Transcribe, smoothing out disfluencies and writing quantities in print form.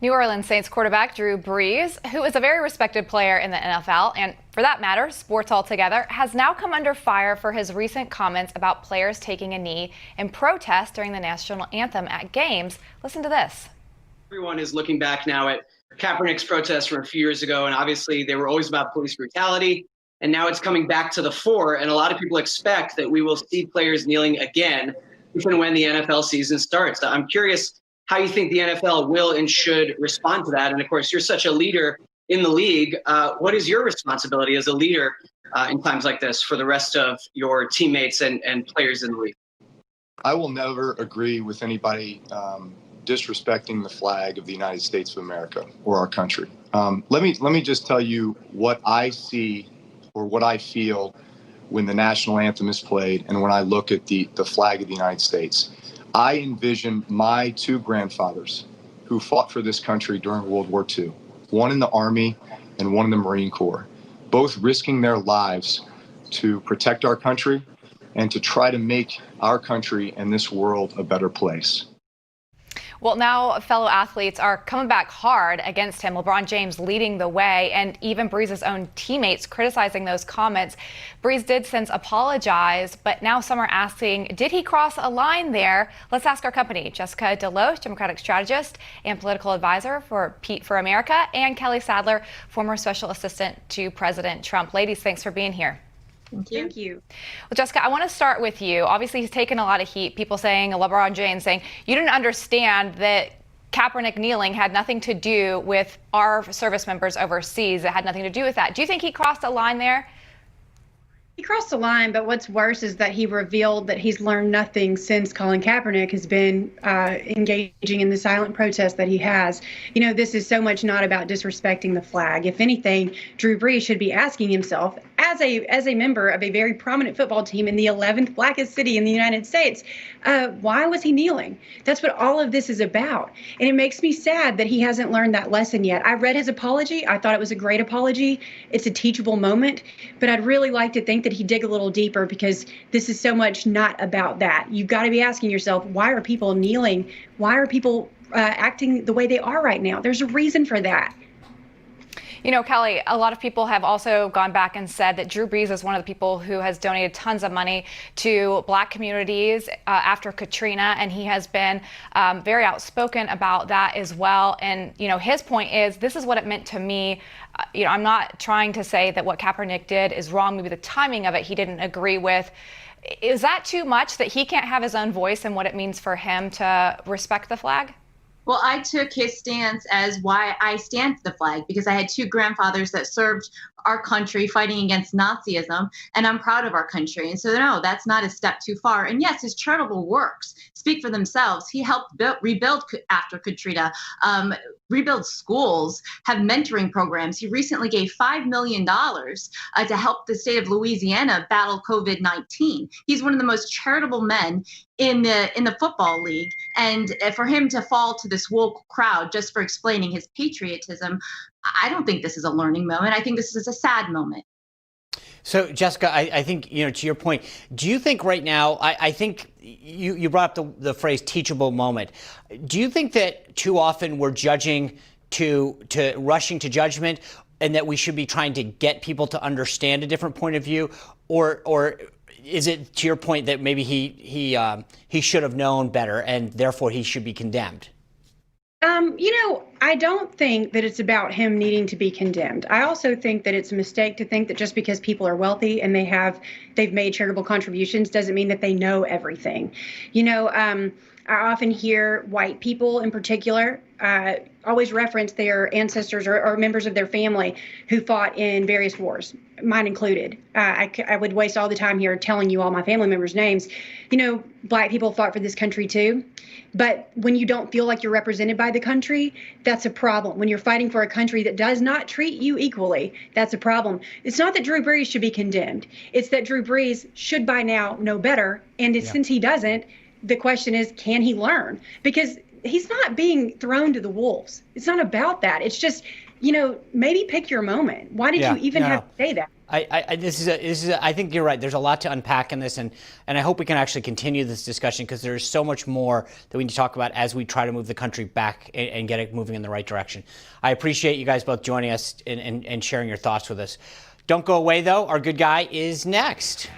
New Orleans Saints quarterback Drew Brees, who is a very respected player in the NFL, and for that matter, sports altogether, has now come under fire for his recent comments about players taking a knee in protest during the national anthem at games. Listen to this. Everyone is looking back now at Kaepernick's protests from a few years ago, and obviously they were always about police brutality, and now it's coming back to the fore, and a lot of people expect that we will see players kneeling again if and when the NFL season starts. I'm curious how you think the NFL will and should respond to that, and of course, you're such a leader in the league. What is your responsibility as a leader in times like this for the rest of your teammates and players in the league? I will never agree with anybody disrespecting the flag of the United States of America or our country. Let me just tell you what I see or what I feel when the national anthem is played and when I look at the flag of the United States. I envision my two grandfathers who fought for this country during World War II, one in the Army and one in the Marine Corps, both risking their lives to protect our country and to try to make our country and this world a better place. Well, now fellow athletes are coming back hard against him. LeBron James leading the way, and even Brees' own teammates criticizing those comments. Brees did since apologize, but now some are asking, did he cross a line there? Let's ask our company. Jessica DeLoach, Democratic strategist and political advisor for Pete for America, and Kelly Sadler, former special assistant to President Trump. Ladies, thanks for being here. Thank you. Well, Jessica, I want to start with you. Obviously, he's taken a lot of heat. People saying, LeBron James saying, you didn't understand that Kaepernick kneeling had nothing to do with our service members overseas. It had nothing to do with that. Do you think he crossed a line there? He crossed the line, but what's worse is that he revealed that he's learned nothing since Colin Kaepernick has been engaging in the silent protest that he has. You know, this is so much not about disrespecting the flag. If anything, Drew Brees should be asking himself, as a member of a very prominent football team in the 11th blackest city in the United States, why was he kneeling? That's what all of this is about. And it makes me sad that he hasn't learned that lesson yet. I read his apology. I thought it was a great apology. It's a teachable moment, but I'd really like to think that he dig a little deeper, because this is so much not about that. You've got to be asking yourself, why are people kneeling? Why are people acting the way they are right now? There's a reason for that. You know, Kelly, a lot of people have also gone back and said that Drew Brees is one of the people who has donated tons of money to Black communities after Katrina, and he has been very outspoken about that as well. And, you know, his point is, this is what it meant to me. You know, I'm not trying to say that what Kaepernick did is wrong. Maybe the timing of it he didn't agree with. Is that too much, that he can't have his own voice and what it means for him to respect the flag? Well, I took his stance as why I stand for the flag, because I had two grandfathers that served our country fighting against Nazism, and I'm proud of our country. And so, no, that's not a step too far. And yes, his charitable works speak for themselves. He helped rebuild after Katrina, rebuild schools, have mentoring programs. He recently gave $5 million to help the state of Louisiana battle COVID-19. He's one of the most charitable men in the football league. And for him to fall to this woke crowd just for explaining his patriotism, I don't think this is a learning moment. I think this is a sad moment. So, Jessica, I think, you know, to your point, do you think right now, I think you brought up the phrase teachable moment. Do you think that too often we're judging to rushing to judgment, and that we should be trying to get people to understand a different point of view? Or is it to your point that maybe he should have known better and therefore he should be condemned? You know, I don't think that it's about him needing to be condemned. I also think that it's a mistake to think that just because people are wealthy and they've made charitable contributions doesn't mean that they know everything. You know, I often hear white people in particular always reference their ancestors or members of their family who fought in various wars, mine included. I would waste all the time here telling you all my family members' names. You know, Black people fought for this country too. But when you don't feel like you're represented by the country, that's a problem. When you're fighting for a country that does not treat you equally, that's a problem. It's not that Drew Brees should be condemned. It's that Drew Brees should by now know better. And since he doesn't, the question is, can he learn? Because he's not being thrown to the wolves. It's not about that. It's just, you know, maybe pick your moment. Why did you even have to say that? I think you're right. There's a lot to unpack in this, and I hope we can actually continue this discussion because there's so much more that we need to talk about as we try to move the country back and get it moving in the right direction. I appreciate you guys both joining us and sharing your thoughts with us. Don't go away, though. Our good guy is next.